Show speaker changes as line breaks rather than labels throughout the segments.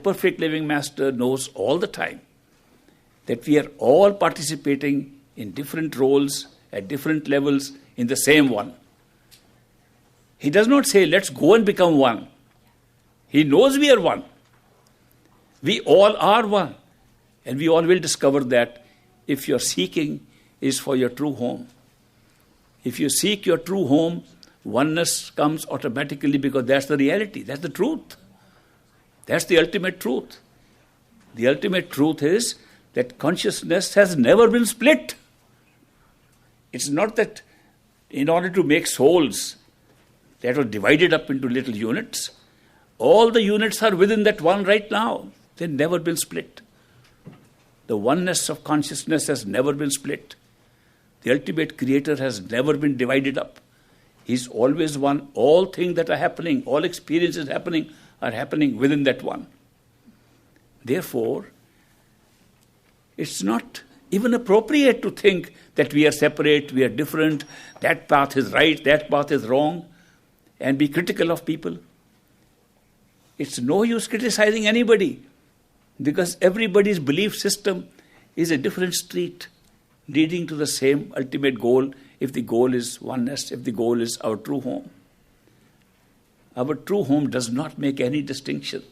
perfect living master knows all the time that we are all participating in different roles at different levels in the same one. He does not say, let's go and become one. He knows we are one. We all are one. And we all will discover that if your seeking is for your true home. If you seek your true home, oneness comes automatically because that's the reality. That's the truth. That's the ultimate truth. The ultimate truth is that consciousness has never been split. It's not that in order to make souls that are divided up into little units, all the units are within that one right now. They've never been split. The oneness of consciousness has never been split. The ultimate creator has never been divided up. He's always one. All things that are happening, all experiences happening, are happening within that one. Therefore, it's not even appropriate to think that we are separate, we are different, that path is right, that path is wrong, and be critical of people. It's no use criticizing anybody, because everybody's belief system is a different street leading to the same ultimate goal, if the goal is oneness, if the goal is our true home. Our true home does not make any distinction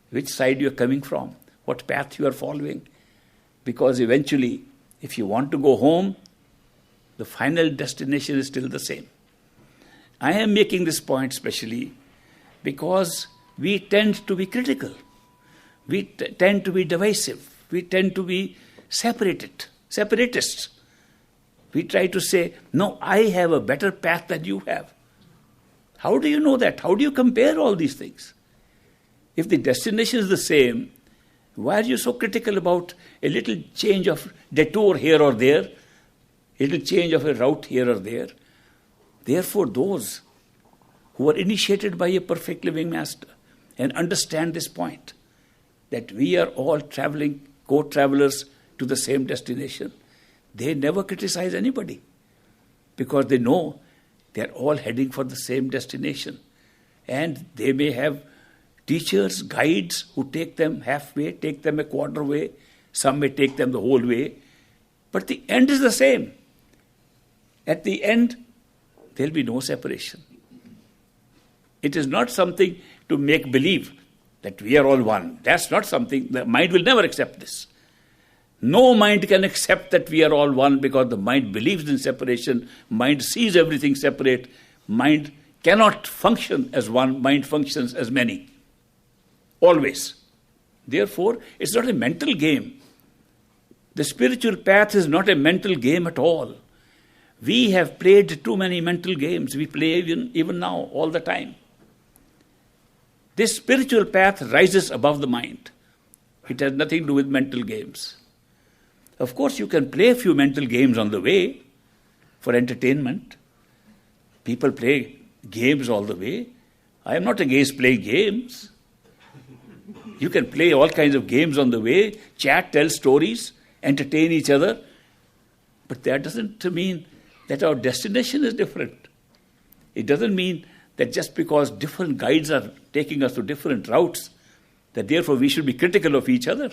which side you are coming from, what path you are following, because eventually, if you want to go home, the final destination is still the same. I am making this point specially because we tend to be critical. We tend to be divisive. We tend to be separatists. We try to say, no, I have a better path than you have. How do you know that? How do you compare all these things? If the destination is the same, why are you so critical about a little change of detour here or there, a little change of a route here or there? Therefore, those who are initiated by a perfect living master and understand this point, that we are all traveling, co-travelers to the same destination, they never criticize anybody because they know they're all heading for the same destination. And they may have teachers, guides who take them halfway, take them a quarter way, some may take them the whole way, but the end is the same. At the end, there'll be no separation. It is not something to make believe that we are all one. That's not something, the mind will never accept this. No mind can accept that we are all one because the mind believes in separation. Mind sees everything separate. Mind cannot function as one. Mind functions as many. Always. Therefore, it's not a mental game. The spiritual path is not a mental game at all. We have played too many mental games. We play even now, all the time. This spiritual path rises above the mind. It has nothing to do with mental games. Of course, you can play a few mental games on the way for entertainment. People play games all the way. I am not against playing games. You can play all kinds of games on the way, chat, tell stories, entertain each other. But that doesn't mean that our destination is different. It doesn't mean that just because different guides are taking us to different routes, that therefore we should be critical of each other.